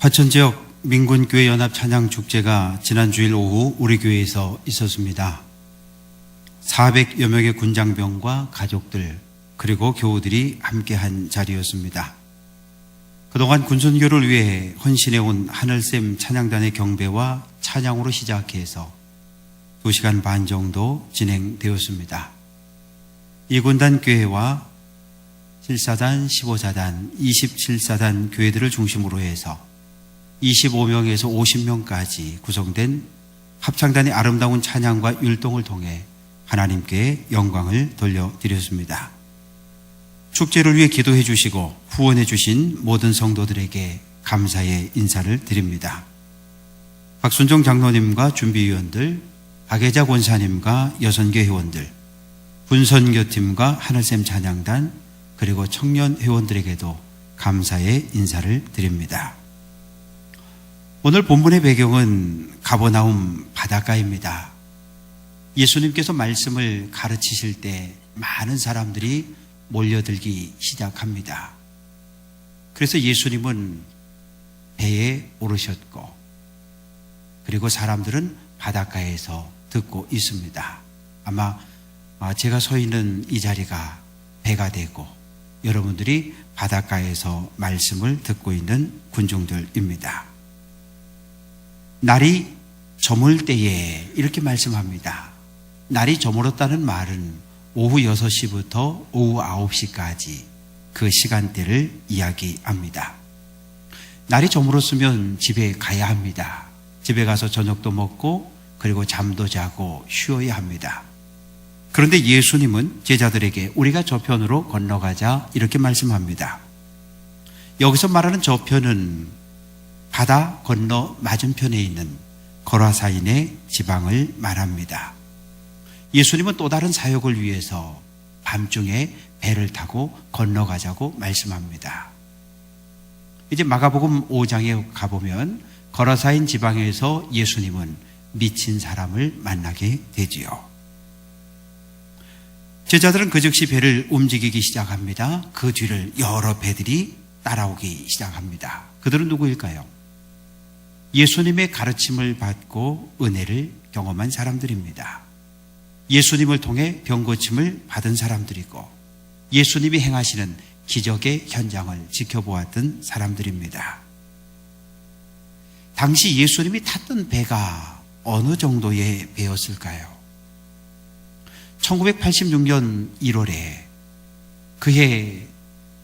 화천지역 민군교회 연합 찬양축제가 지난 주일 오후 우리 교회에서 있었습니다. 400여 명의 군장병과 가족들 그리고 교우들이 함께한 자리였습니다. 그동안 군선교를 위해 헌신해온 하늘샘 찬양단의 경배와 찬양으로 시작해서 2시간 반 정도 진행되었습니다. 이 군단 교회와 7사단, 15사단, 27사단 교회들을 중심으로 해서 25명에서 50명까지 구성된 합창단의 아름다운 찬양과 율동을 통해 하나님께 영광을 돌려드렸습니다. 축제를 위해 기도해 주시고 후원해 주신 모든 성도들에게 감사의 인사를 드립니다. 박순정 장로님과 준비위원들, 박혜자 권사님과 여선교 회원들, 군선교팀과 하늘샘 찬양단, 그리고 청년 회원들에게도 감사의 인사를 드립니다. 오늘 본문의 배경은 가버나움 바닷가입니다. 예수님께서 말씀을 가르치실 때 많은 사람들이 몰려들기 시작합니다. 그래서 예수님은 배에 오르셨고, 그리고 사람들은 바닷가에서 듣고 있습니다. 아마 제가 서 있는 이 자리가 배가 되고 여러분들이 바닷가에서 말씀을 듣고 있는 군중들입니다. 날이 저물 때에 이렇게 말씀합니다. 날이 저물었다는 말은 오후 6시부터 오후 9시까지 그 시간대를 이야기합니다. 날이 저물었으면 집에 가야 합니다. 집에 가서 저녁도 먹고 그리고 잠도 자고 쉬어야 합니다. 그런데 예수님은 제자들에게 우리가 저편으로 건너가자 이렇게 말씀합니다. 여기서 말하는 저편은 바다 건너 맞은편에 있는 거라사인의 지방을 말합니다. 예수님은 또 다른 사역을 위해서 밤중에 배를 타고 건너가자고 말씀합니다. 이제 마가복음 5장에 가보면 거라사인 지방에서 예수님은 미친 사람을 만나게 되지요. 제자들은 그 즉시 배를 움직이기 시작합니다. 그 뒤를 여러 배들이 따라오기 시작합니다. 그들은 누구일까요? 예수님의 가르침을 받고 은혜를 경험한 사람들입니다. 예수님을 통해 병고침을 받은 사람들이고 예수님이 행하시는 기적의 현장을 지켜보았던 사람들입니다. 당시 예수님이 탔던 배가 어느 정도의 배였을까요? 1986년 1월에 그해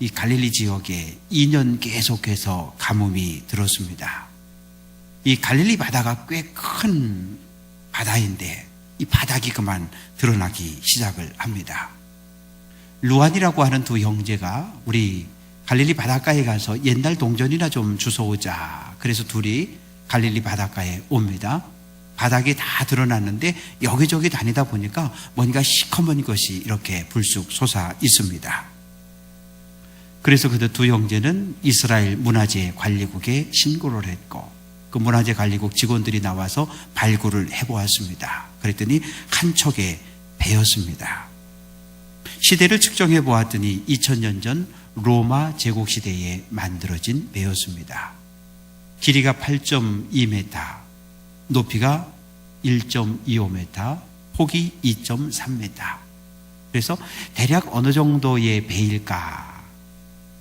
이 갈릴리 지역에 2년 계속해서 가뭄이 들었습니다. 이 갈릴리 바다가 꽤 큰 바다인데 이 바닥이 그만 드러나기 시작을 합니다. 루안이라고 하는 두 형제가 우리 갈릴리 바닷가에 가서 옛날 동전이나 좀 주워오자. 그래서 둘이 갈릴리 바닷가에 옵니다. 바닥이 다 드러났는데 여기저기 다니다 보니까 뭔가 시커먼 것이 이렇게 불쑥 솟아 있습니다. 그래서 그들 두 형제는 이스라엘 문화재 관리국에 신고를 했고 그 문화재 관리국 직원들이 나와서 발굴을 해보았습니다. 그랬더니 한 척의 배였습니다. 시대를 측정해 보았더니 2000년 전 로마 제국 시대에 만들어진 배였습니다. 길이가 8.2m, 높이가 1.25m, 폭이 2.3m. 그래서 대략 어느 정도의 배일까?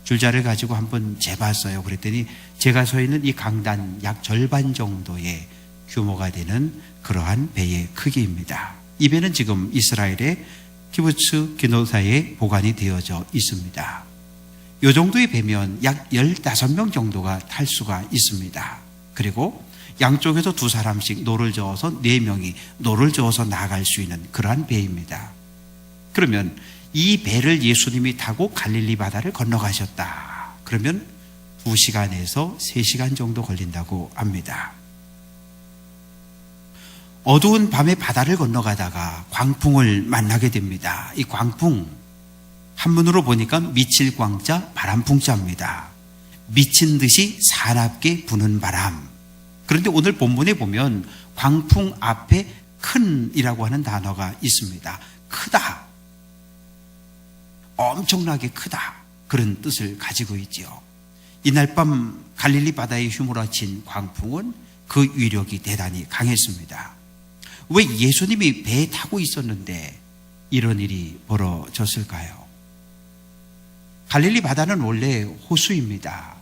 줄자를 가지고 한번 재봤어요. 그랬더니 제가 서 있는 이 강단 약 절반 정도의 규모가 되는 그러한 배의 크기입니다. 이 배는 지금 이스라엘의 키부츠 기노사에 보관이 되어져 있습니다. 이 정도의 배면 약 15명 정도가 탈 수가 있습니다. 그리고 양쪽에서 두 사람씩 노를 저어서 4명이 노를 저어서 나갈 수 있는 그러한 배입니다. 그러면 이 배를 예수님이 타고 갈릴리 바다를 건너가셨다. 그러면 2시간에서 3시간 정도 걸린다고 합니다. 어두운 밤에 바다를 건너가다가 광풍을 만나게 됩니다. 이 광풍, 한문으로 보니까 미칠 광자, 바람풍자입니다. 미친 듯이 사납게 부는 바람. 그런데 오늘 본문에 보면 광풍 앞에 큰이라고 하는 단어가 있습니다. 크다. 엄청나게 크다. 그런 뜻을 가지고 있지요. 이날 밤 갈릴리 바다에 휘몰아친 광풍은 그 위력이 대단히 강했습니다. 왜 예수님이 배에 타고 있었는데 이런 일이 벌어졌을까요? 갈릴리 바다는 원래 호수입니다.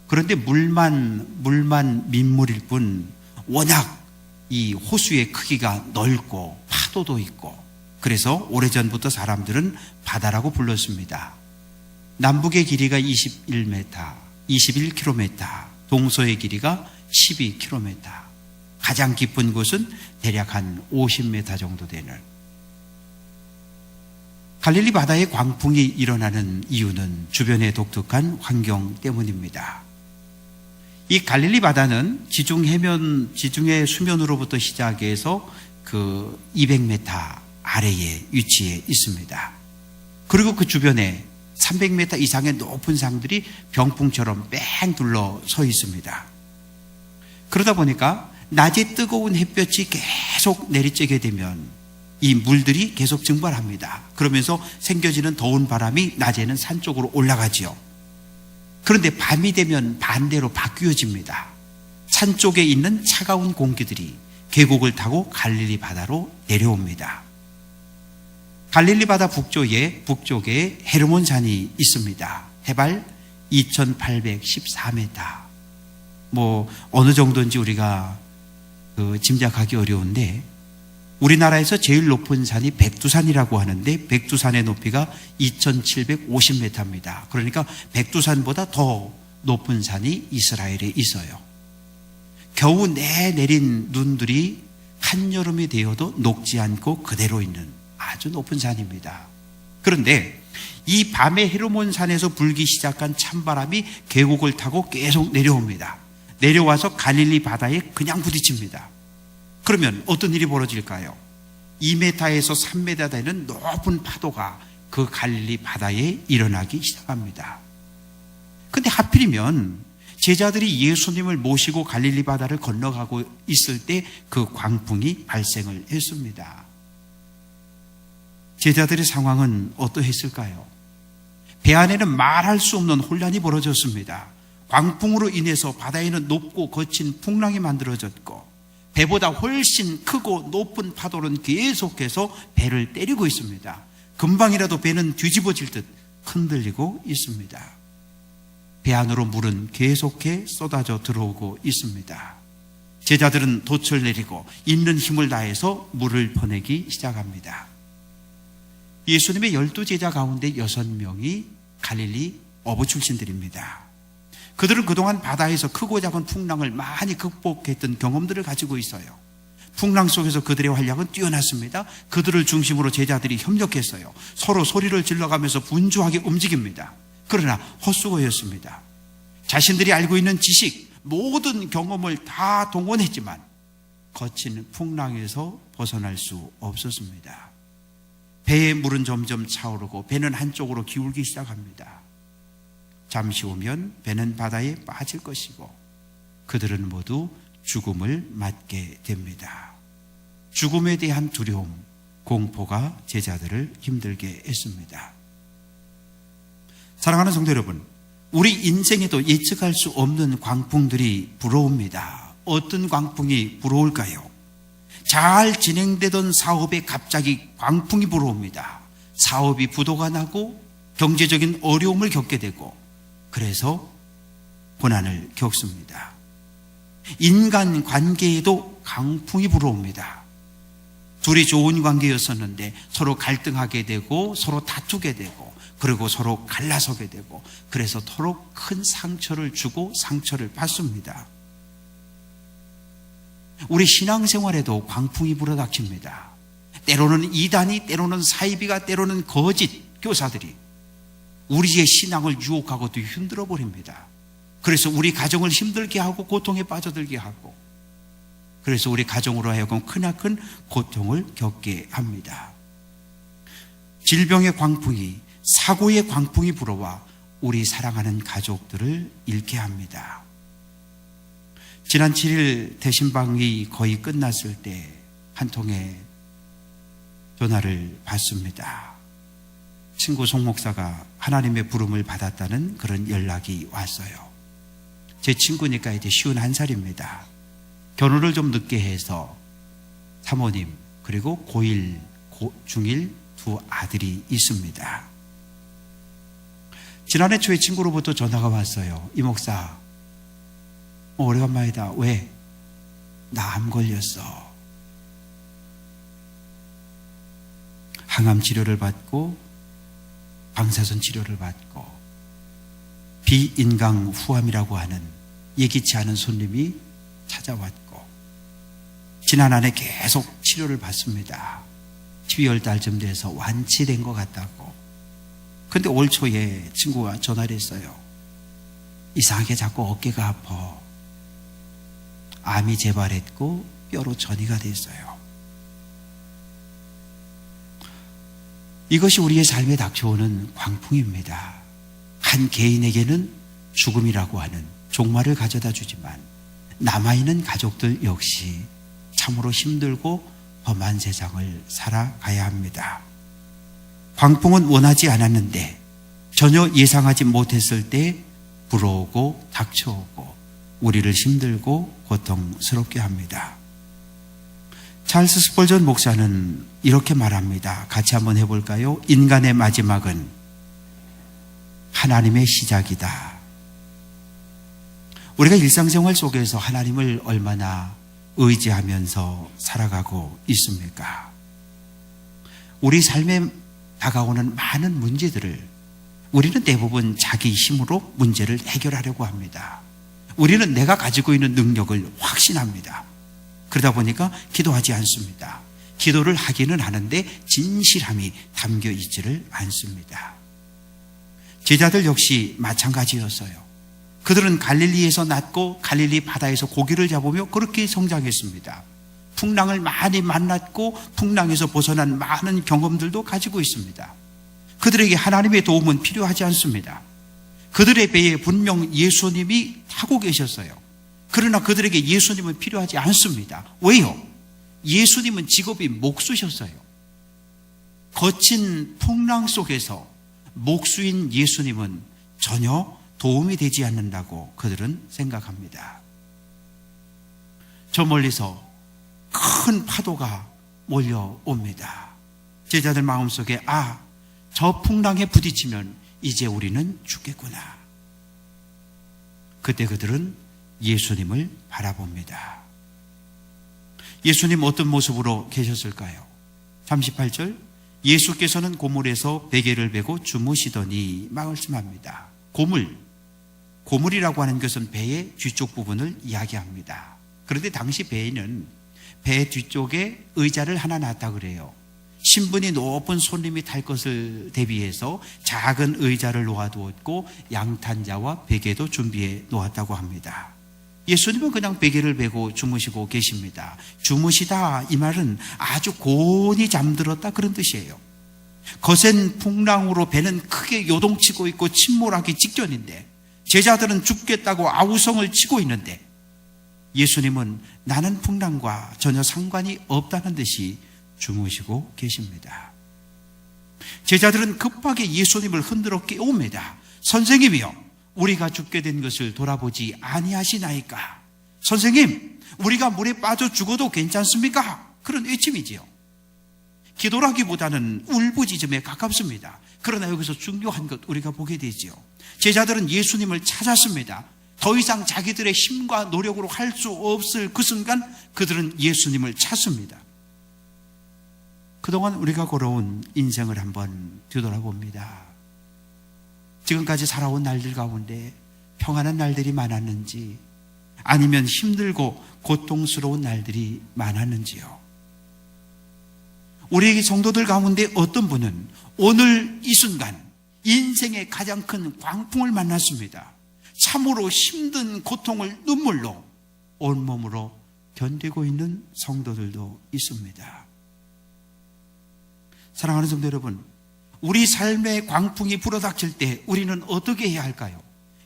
그런데 물만 민물일 뿐 워낙 이 호수의 크기가 넓고 파도도 있고, 그래서 오래전부터 사람들은 바다라고 불렀습니다. 남북의 길이가 21km, 동서의 길이가 12km, 가장 깊은 곳은 대략 한 50m 정도 되는. 갈릴리 바다에 광풍이 일어나는 이유는 주변의 독특한 환경 때문입니다. 이 갈릴리 바다는 지중해 수면으로부터 시작해서 그 200m 아래에 위치해 있습니다. 그리고 그 주변에 300m 이상의 높은 산들이 병풍처럼 뺑 둘러서 있습니다. 그러다 보니까 낮에 뜨거운 햇볕이 계속 내리쬐게 되면 이 물들이 계속 증발합니다. 그러면서 생겨지는 더운 바람이 낮에는 산 쪽으로 올라가지요. 그런데 밤이 되면 반대로 바뀌어집니다. 산 쪽에 있는 차가운 공기들이 계곡을 타고 갈릴리 바다로 내려옵니다. 갈릴리 바다 북쪽에 헤르몬 산이 있습니다. 해발 2814m. 어느 정도인지 우리가 짐작하기 어려운데, 우리나라에서 제일 높은 산이 백두산이라고 하는데 백두산의 높이가 2750m입니다. 그러니까 백두산보다 더 높은 산이 이스라엘에 있어요. 겨우 내린 눈들이 한여름이 되어도 녹지 않고 그대로 있는 아주 높은 산입니다. 그런데 이 밤에 헤르몬 산에서 불기 시작한 찬바람이 계곡을 타고 계속 내려옵니다. 내려와서 갈릴리 바다에 그냥 부딪힙니다. 그러면 어떤 일이 벌어질까요? 2m에서 3m 되는 높은 파도가 그 갈릴리 바다에 일어나기 시작합니다. 근데 하필이면 제자들이 예수님을 모시고 갈릴리 바다를 건너가고 있을 때 그 광풍이 발생을 했습니다. 제자들의 상황은 어떠했을까요? 배 안에는 말할 수 없는 혼란이 벌어졌습니다. 광풍으로 인해서 바다에는 높고 거친 풍랑이 만들어졌고, 배보다 훨씬 크고 높은 파도는 계속해서 배를 때리고 있습니다. 금방이라도 배는 뒤집어질 듯 흔들리고 있습니다. 배 안으로 물은 계속해 쏟아져 들어오고 있습니다. 제자들은 돛을 내리고 있는 힘을 다해서 물을 퍼내기 시작합니다. 예수님의 12제자 가운데 6명이 갈릴리 어부 출신들입니다. 그들은 그동안 바다에서 크고 작은 풍랑을 많이 극복했던 경험들을 가지고 있어요. 풍랑 속에서 그들의 활약은 뛰어났습니다. 그들을 중심으로 제자들이 협력했어요. 서로 소리를 질러가면서 분주하게 움직입니다. 그러나 헛수고였습니다. 자신들이 알고 있는 지식, 모든 경험을 다 동원했지만 거친 풍랑에서 벗어날 수 없었습니다. 배의 물은 점점 차오르고 배는 한쪽으로 기울기 시작합니다. 잠시 후면 배는 바다에 빠질 것이고 그들은 모두 죽음을 맞게 됩니다. 죽음에 대한 두려움, 공포가 제자들을 힘들게 했습니다. 사랑하는 성도 여러분, 우리 인생에도 예측할 수 없는 광풍들이 불어옵니다. 어떤 광풍이 불어올까요? 잘 진행되던 사업에 갑자기 광풍이 불어옵니다. 사업이 부도가 나고 경제적인 어려움을 겪게 되고, 그래서 고난을 겪습니다. 인간 관계에도 강풍이 불어옵니다. 둘이 좋은 관계였었는데 서로 갈등하게 되고 서로 다투게 되고 그리고 서로 갈라서게 되고, 그래서 서로 큰 상처를 주고 상처를 받습니다. 우리 신앙생활에도 광풍이 불어닥칩니다. 때로는 이단이, 때로는 사이비가, 때로는 거짓 교사들이 우리의 신앙을 유혹하고 또 흔들어 버립니다. 그래서 우리 가정을 힘들게 하고 고통에 빠져들게 하고, 그래서 우리 가정으로 하여금 크나큰 고통을 겪게 합니다. 질병의 광풍이, 사고의 광풍이 불어와 우리 사랑하는 가족들을 잃게 합니다. 지난 7일 대신방이 거의 끝났을 때 한 통의 전화를 받습니다. 친구 송 목사가 하나님의 부름을 받았다는 그런 연락이 왔어요. 제 친구니까 이제 51살입니다. 결혼을 좀 늦게 해서 사모님 그리고 고1, 중1 두 아들이 있습니다. 지난해 초에 친구로부터 전화가 왔어요. 이 목사, 오래간만이다. 왜? 나 암 걸렸어. 항암 치료를 받고 방사선 치료를 받고 비인강 후암이라고 하는 예기치 않은 손님이 찾아왔고 지난 한 해 계속 치료를 받습니다. 12월 달쯤 돼서 완치된 것 같다고. 근데 올 초에 친구가 전화를 했어요. 이상하게 자꾸 어깨가 아파. 암이 재발했고 뼈로 전이가 됐어요. 이것이 우리의 삶에 닥쳐오는 광풍입니다. 한 개인에게는 죽음이라고 하는 종말을 가져다 주지만 남아있는 가족들 역시 참으로 힘들고 험한 세상을 살아가야 합니다. 광풍은 원하지 않았는데 전혀 예상하지 못했을 때 불어오고 닥쳐오고 우리를 힘들고 고통스럽게 합니다. 찰스 스펄전 목사는 이렇게 말합니다. 같이 한번 해볼까요? 인간의 마지막은 하나님의 시작이다. 우리가 일상생활 속에서 하나님을 얼마나 의지하면서 살아가고 있습니까? 우리 삶에 다가오는 많은 문제들을 우리는 대부분 자기 힘으로 문제를 해결하려고 합니다. 우리는 내가 가지고 있는 능력을 확신합니다. 그러다 보니까 기도하지 않습니다. 기도를 하기는 하는데 진실함이 담겨 있지를 않습니다. 제자들 역시 마찬가지였어요. 그들은 갈릴리에서 났고 갈릴리 바다에서 고기를 잡으며 그렇게 성장했습니다. 풍랑을 많이 만났고 풍랑에서 벗어난 많은 경험들도 가지고 있습니다. 그들에게 하나님의 도움은 필요하지 않습니다. 그들의 배에 분명 예수님이 타고 계셨어요. 그러나 그들에게 예수님은 필요하지 않습니다. 왜요? 예수님은 직업이 목수셨어요. 거친 풍랑 속에서 목수인 예수님은 전혀 도움이 되지 않는다고 그들은 생각합니다. 저 멀리서 큰 파도가 몰려옵니다. 제자들 마음속에 저 풍랑에 부딪히면 이제 우리는 죽겠구나. 그때 그들은 예수님을 바라봅니다. 예수님 어떤 모습으로 계셨을까요? 38절 예수께서는 고물에서 베개를 베고 주무시더니 말씀합니다. 고물이라고 하는 것은 배의 뒤쪽 부분을 이야기합니다. 그런데 당시 배에는 배 뒤쪽에 의자를 하나 놨다 그래요. 신분이 높은 손님이 탈 것을 대비해서 작은 의자를 놓아두었고 양탄자와 베개도 준비해 놓았다고 합니다. 예수님은 그냥 베개를 베고 주무시고 계십니다. 주무시다 이 말은 아주 곤히 잠들었다 그런 뜻이에요. 거센 풍랑으로 배는 크게 요동치고 있고 침몰하기 직전인데 제자들은 죽겠다고 아우성을 치고 있는데 예수님은 나는 풍랑과 전혀 상관이 없다는 듯이 주무시고 계십니다. 제자들은 급하게 예수님을 흔들어 깨웁니다. 선생님이요, 우리가 죽게 된 것을 돌아보지 아니하시나이까? 선생님, 우리가 물에 빠져 죽어도 괜찮습니까? 그런 외침이지요. 기도라기보다는 울부짖음에 가깝습니다. 그러나 여기서 중요한 것 우리가 보게 되지요. 제자들은 예수님을 찾았습니다. 더 이상 자기들의 힘과 노력으로 할 수 없을 그 순간 그들은 예수님을 찾습니다. 그동안 우리가 걸어온 인생을 한번 뒤돌아봅니다. 지금까지 살아온 날들 가운데 평안한 날들이 많았는지 아니면 힘들고 고통스러운 날들이 많았는지요. 우리 성도들 가운데 어떤 분은 오늘 이 순간 인생의 가장 큰 광풍을 만났습니다. 참으로 힘든 고통을 눈물로 온몸으로 견디고 있는 성도들도 있습니다. 사랑하는 성도 여러분, 우리 삶의 광풍이 불어닥칠 때 우리는 어떻게 해야 할까요?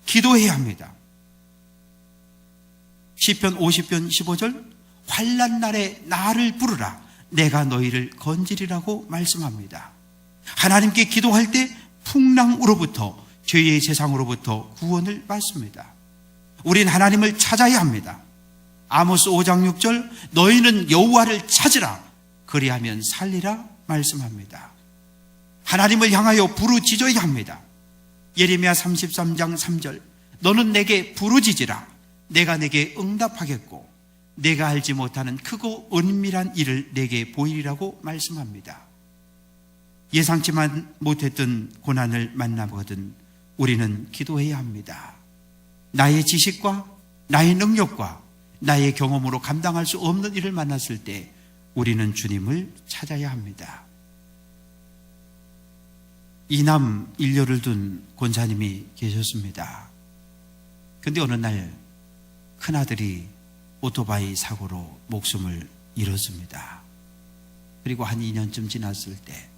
기도해야 합니다. 시편 50편 15절 환난 날에 나를 부르라 내가 너희를 건지리라고 말씀합니다. 하나님께 기도할 때 풍랑으로부터 죄의 세상으로부터 구원을 받습니다. 우린 하나님을 찾아야 합니다. 아모스 5장 6절 너희는 여호와를 찾으라 그리하면 살리라 말씀합니다. 하나님을 향하여 부르짖어야 합니다. 예레미야 33장 3절 너는 내게 부르짖으라 내가 내게 응답하겠고 내가 알지 못하는 크고 은밀한 일을 내게 보이리라고 말씀합니다. 예상치 못했던 고난을 만나거든 우리는 기도해야 합니다. 나의 지식과 나의 능력과 나의 경험으로 감당할 수 없는 일을 만났을 때 우리는 주님을 찾아야 합니다. 이남 일녀를 둔 권사님이 계셨습니다. 그런데 어느 날 큰아들이 오토바이 사고로 목숨을 잃었습니다. 그리고 한 2년쯤 지났을 때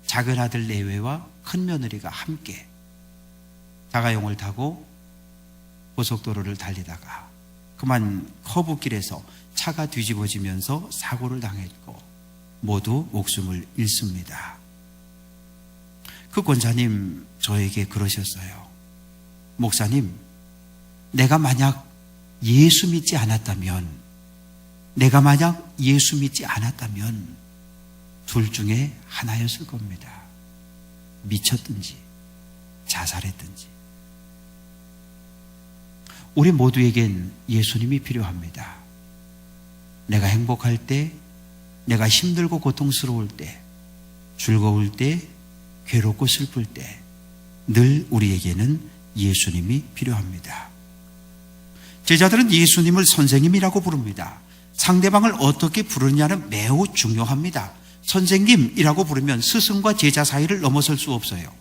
작은 아들 내외와 큰 며느리가 함께 자가용을 타고 고속도로를 달리다가 그만 커브길에서 차가 뒤집어지면서 사고를 당했고 모두 목숨을 잃습니다. 그 권사님 저에게 그러셨어요. 목사님, 내가 만약 예수 믿지 않았다면 둘 중에 하나였을 겁니다. 미쳤든지 자살했든지. 우리 모두에겐 예수님이 필요합니다. 내가 행복할 때, 내가 힘들고 고통스러울 때, 즐거울 때, 괴롭고 슬플 때 늘 우리에게는 예수님이 필요합니다. 제자들은 예수님을 선생님이라고 부릅니다. 상대방을 어떻게 부르느냐는 매우 중요합니다. 선생님이라고 부르면 스승과 제자 사이를 넘어설 수 없어요.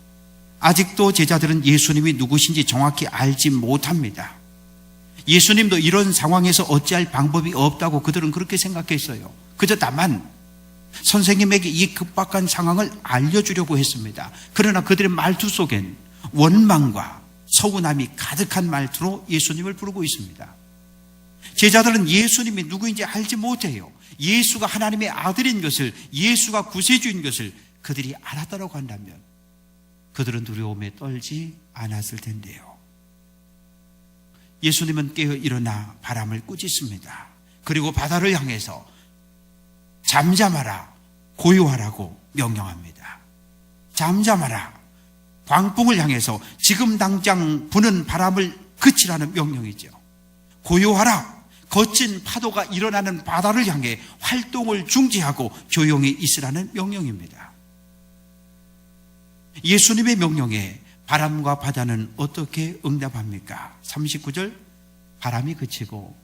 아직도 제자들은 예수님이 누구신지 정확히 알지 못합니다. 예수님도 이런 상황에서 어찌할 방법이 없다고 그들은 그렇게 생각했어요. 그저 다만 선생님에게 이 급박한 상황을 알려주려고 했습니다. 그러나 그들의 말투 속엔 원망과 서운함이 가득한 말투로 예수님을 부르고 있습니다. 제자들은 예수님이 누구인지 알지 못해요. 예수가 하나님의 아들인 것을, 예수가 구세주인 것을 그들이 알았다고 한다면 그들은 두려움에 떨지 않았을 텐데요. 예수님은 깨어 일어나 바람을 꾸짖습니다. 그리고 바다를 향해서 잠잠하라, 고요하라고 명령합니다. 잠잠하라, 광풍을 향해서 지금 당장 부는 바람을 그치라는 명령이죠. 고요하라, 거친 파도가 일어나는 바다를 향해 활동을 중지하고 조용히 있으라는 명령입니다. 예수님의 명령에 바람과 바다는 어떻게 응답합니까? 39절 바람이 그치고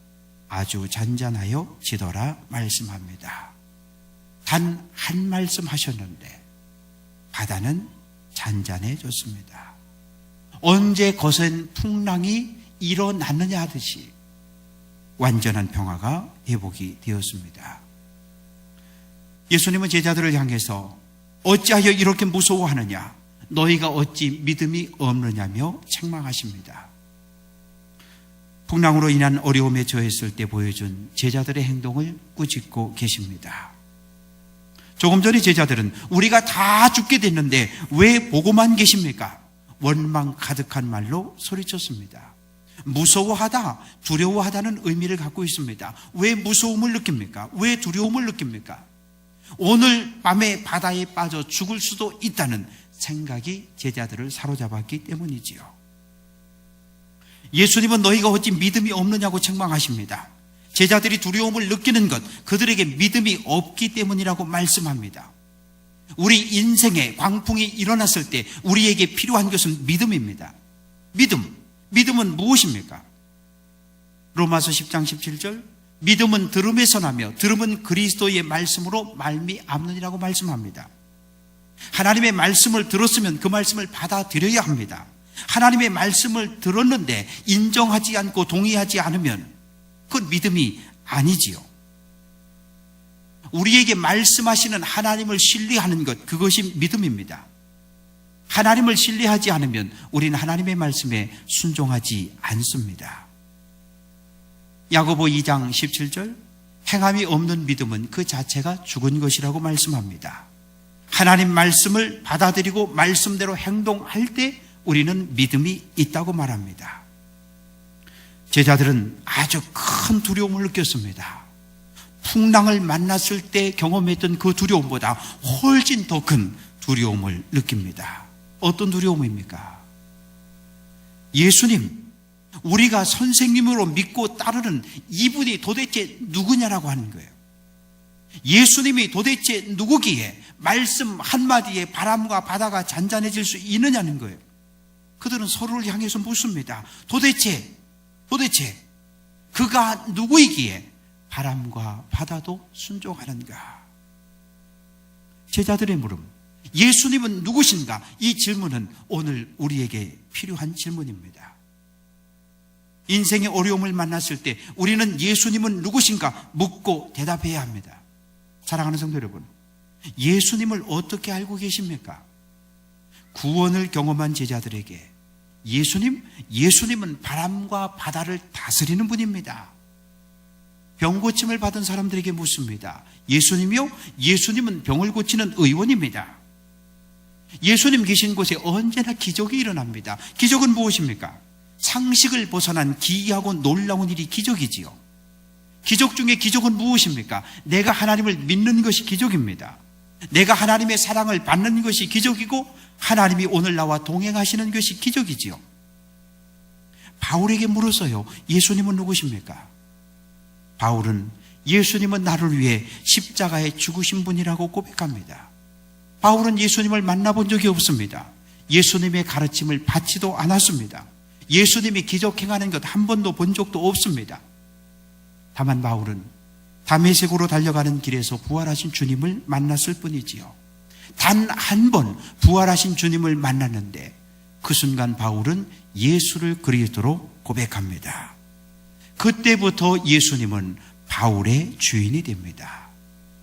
아주 잔잔하여 지더라 말씀합니다. 단 한 말씀 하셨는데 바다는 잔잔해졌습니다. 언제 거센 풍랑이 일어났느냐 하듯이 완전한 평화가 회복이 되었습니다. 예수님은 제자들을 향해서 어찌하여 이렇게 무서워하느냐, 너희가 어찌 믿음이 없느냐며 책망하십니다. 풍랑으로 인한 어려움에 처했을 때 보여준 제자들의 행동을 꾸짖고 계십니다. 조금 전에 제자들은 우리가 다 죽게 됐는데 왜 보고만 계십니까? 원망 가득한 말로 소리쳤습니다. 무서워하다, 두려워하다는 의미를 갖고 있습니다. 왜 무서움을 느낍니까? 왜 두려움을 느낍니까? 오늘 밤에 바다에 빠져 죽을 수도 있다는 생각이 제자들을 사로잡았기 때문이지요. 예수님은 너희가 어찌 믿음이 없느냐고 책망하십니다. 제자들이 두려움을 느끼는 것, 그들에게 믿음이 없기 때문이라고 말씀합니다. 우리 인생에 광풍이 일어났을 때 우리에게 필요한 것은 믿음입니다. 믿음은 무엇입니까? 로마서 10장 17절 믿음은 들음에서 나며 들음은 그리스도의 말씀으로 말미암느니라고 말씀합니다. 하나님의 말씀을 들었으면 그 말씀을 받아들여야 합니다. 하나님의 말씀을 들었는데 인정하지 않고 동의하지 않으면 그건 믿음이 아니지요. 우리에게 말씀하시는 하나님을 신뢰하는 것, 그것이 믿음입니다. 하나님을 신뢰하지 않으면 우리는 하나님의 말씀에 순종하지 않습니다. 야고보 2장 17절 행함이 없는 믿음은 그 자체가 죽은 것이라고 말씀합니다. 하나님 말씀을 받아들이고 말씀대로 행동할 때 우리는 믿음이 있다고 말합니다. 제자들은 아주 큰 두려움을 느꼈습니다. 풍랑을 만났을 때 경험했던 그 두려움보다 훨씬 더 큰 두려움을 느낍니다. 어떤 두려움입니까? 예수님, 우리가 선생님으로 믿고 따르는 이분이 도대체 누구냐라고 하는 거예요. 예수님이 도대체 누구기에 말씀 한마디에 바람과 바다가 잔잔해질 수 있느냐는 거예요. 그들은 서로를 향해서 묻습니다. 도대체 그가 누구이기에 바람과 바다도 순종하는가? 제자들의 물음, 예수님은 누구신가? 이 질문은 오늘 우리에게 필요한 질문입니다. 인생의 어려움을 만났을 때 우리는 예수님은 누구신가 묻고 대답해야 합니다. 사랑하는 성도 여러분, 예수님을 어떻게 알고 계십니까? 구원을 경험한 제자들에게 예수님은 바람과 바다를 다스리는 분입니다. 병 고침을 받은 사람들에게 묻습니다. 예수님이요? 예수님은 병을 고치는 의원입니다. 예수님 계신 곳에 언제나 기적이 일어납니다. 기적은 무엇입니까? 상식을 벗어난 기이하고 놀라운 일이 기적이지요. 기적 중에 기적은 무엇입니까? 내가 하나님을 믿는 것이 기적입니다. 내가 하나님의 사랑을 받는 것이 기적이고 하나님이 오늘 나와 동행하시는 것이 기적이지요. 바울에게 물었어요. 예수님은 누구십니까? 바울은 예수님은 나를 위해 십자가에 죽으신 분이라고 고백합니다. 바울은 예수님을 만나본 적이 없습니다. 예수님의 가르침을 받지도 않았습니다. 예수님이 기적 행하는 것 한 번도 본 적도 없습니다. 다만 바울은 다메섹으로 달려가는 길에서 부활하신 주님을 만났을 뿐이지요. 단 한 번 부활하신 주님을 만났는데 그 순간 바울은 예수를 그리스도로 고백합니다. 그때부터 예수님은 바울의 주인이 됩니다.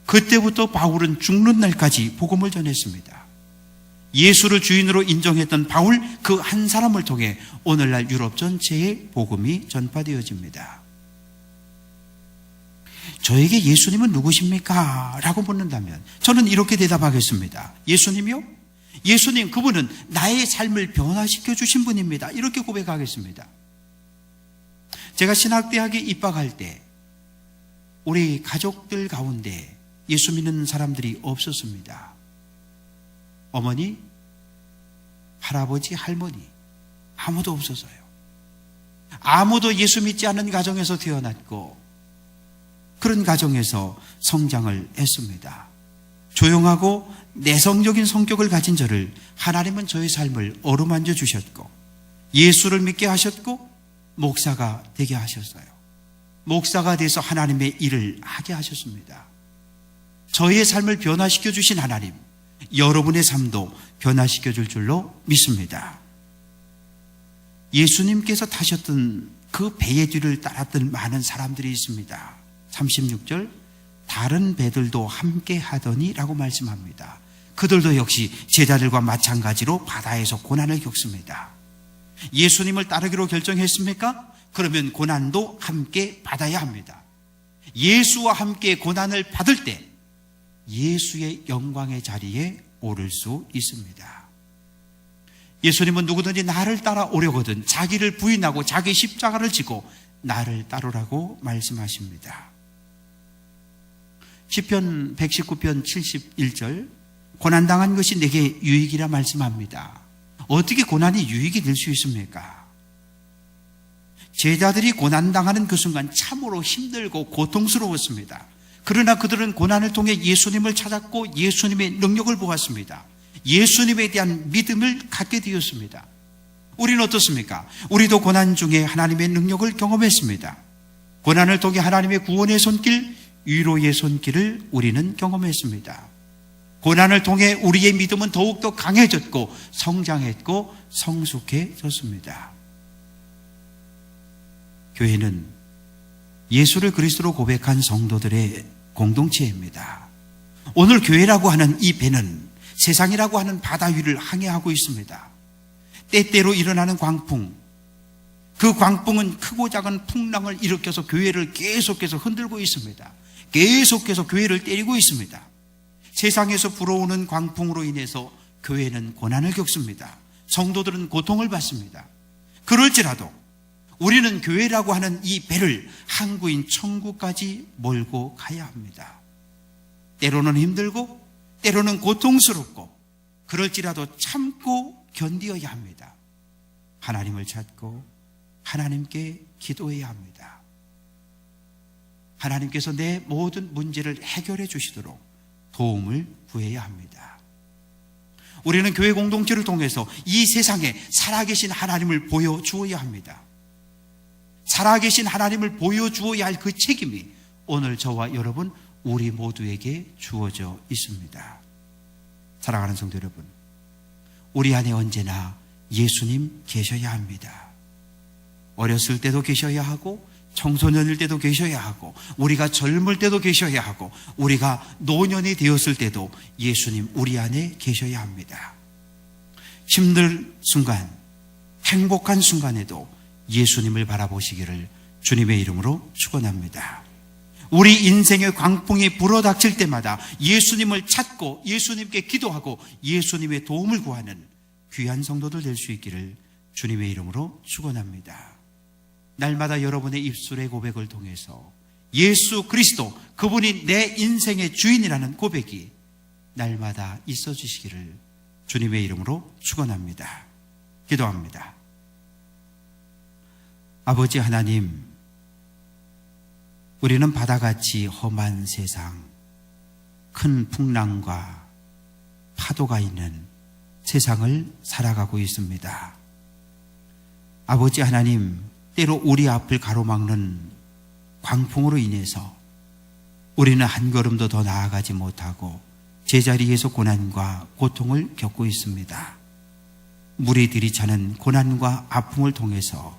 그때부터 바울은 죽는 날까지 복음을 전했습니다. 예수를 주인으로 인정했던 바울 그 한 사람을 통해 오늘날 유럽 전체에 복음이 전파되어집니다. 저에게 예수님은 누구십니까? 라고 묻는다면 저는 이렇게 대답하겠습니다. 예수님이요? 예수님, 그분은 나의 삶을 변화시켜 주신 분입니다. 이렇게 고백하겠습니다. 제가 신학대학에 입학할 때 우리 가족들 가운데 예수 믿는 사람들이 없었습니다. 어머니, 할아버지, 할머니 아무도 없었어요. 아무도 예수 믿지 않는 가정에서 태어났고 그런 가정에서 성장을 했습니다. 조용하고 내성적인 성격을 가진 저를 하나님은 저의 삶을 어루만져 주셨고 예수를 믿게 하셨고 목사가 되게 하셨어요. 목사가 돼서 하나님의 일을 하게 하셨습니다. 저의 삶을 변화시켜 주신 하나님, 여러분의 삶도 변화시켜 줄 줄로 믿습니다. 예수님께서 타셨던 그 배의 뒤를 따랐던 많은 사람들이 있습니다. 36절, 다른 배들도 함께 하더니 라고 말씀합니다. 그들도 역시 제자들과 마찬가지로 바다에서 고난을 겪습니다. 예수님을 따르기로 결정했습니까? 그러면 고난도 함께 받아야 합니다. 예수와 함께 고난을 받을 때 예수의 영광의 자리에 오를 수 있습니다. 예수님은 누구든지 나를 따라오려거든 자기를 부인하고 자기 십자가를 지고 나를 따르라고 말씀하십니다. 시편 119편 71절, 고난당한 것이 내게 유익이라 말씀합니다. 어떻게 고난이 유익이 될 수 있습니까? 제자들이 고난당하는 그 순간 참으로 힘들고 고통스러웠습니다. 그러나 그들은 고난을 통해 예수님을 찾았고 예수님의 능력을 보았습니다. 예수님에 대한 믿음을 갖게 되었습니다. 우리는 어떻습니까? 우리도 고난 중에 하나님의 능력을 경험했습니다. 고난을 통해 하나님의 구원의 손길, 위로의 손길을 우리는 경험했습니다. 고난을 통해 우리의 믿음은 더욱더 강해졌고 성장했고 성숙해졌습니다. 교회는 예수를 그리스도로 고백한 성도들의 공동체입니다. 오늘 교회라고 하는 이 배는 세상이라고 하는 바다 위를 항해하고 있습니다. 때때로 일어나는 광풍, 그 광풍은 크고 작은 풍랑을 일으켜서 교회를 계속해서 흔들고 있습니다. 계속해서 교회를 때리고 있습니다. 세상에서 불어오는 광풍으로 인해서 교회는 고난을 겪습니다. 성도들은 고통을 받습니다. 그럴지라도 우리는 교회라고 하는 이 배를 항구인 천국까지 몰고 가야 합니다. 때로는 힘들고 때로는 고통스럽고 그럴지라도 참고 견디어야 합니다. 하나님을 찾고 하나님께 기도해야 합니다. 하나님께서 내 모든 문제를 해결해 주시도록 도움을 구해야 합니다. 우리는 교회 공동체를 통해서 이 세상에 살아계신 하나님을 보여주어야 합니다. 살아계신 하나님을 보여주어야 할 그 책임이 오늘 저와 여러분 우리 모두에게 주어져 있습니다. 사랑하는 성도 여러분, 우리 안에 언제나 예수님 계셔야 합니다. 어렸을 때도 계셔야 하고 청소년일 때도 계셔야 하고 우리가 젊을 때도 계셔야 하고 우리가 노년이 되었을 때도 예수님 우리 안에 계셔야 합니다. 힘들 순간, 행복한 순간에도 예수님을 바라보시기를 주님의 이름으로 축원합니다. 우리 인생의 광풍이 불어닥칠 때마다 예수님을 찾고 예수님께 기도하고 예수님의 도움을 구하는 귀한 성도들 될 수 있기를 주님의 이름으로 축원합니다. 날마다 여러분의 입술의 고백을 통해서 예수 그리스도 그분이 내 인생의 주인이라는 고백이 날마다 있어 주시기를 주님의 이름으로 축원합니다. 기도합니다. 아버지 하나님, 우리는 바다같이 험한 세상, 큰 풍랑과 파도가 있는 세상을 살아가고 있습니다. 아버지 하나님, 때로 우리 앞을 가로막는 광풍으로 인해서 우리는 한 걸음도 더 나아가지 못하고 제자리에서 고난과 고통을 겪고 있습니다. 물이 들이차는 고난과 아픔을 통해서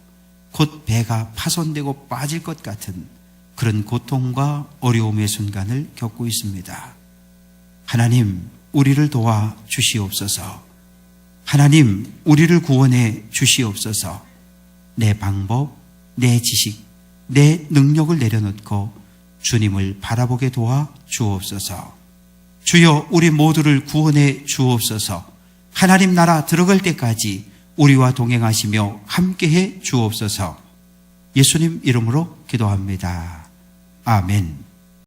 곧 배가 파손되고 빠질 것 같은 그런 고통과 어려움의 순간을 겪고 있습니다. 하나님, 우리를 도와 주시옵소서. 하나님, 우리를 구원해 주시옵소서. 내 방법, 내 지식, 내 능력을 내려놓고 주님을 바라보게 도와 주옵소서. 주여, 우리 모두를 구원해 주옵소서. 하나님 나라 들어갈 때까지 우리와 동행하시며 함께해 주옵소서. 예수님 이름으로 기도합니다. 아멘.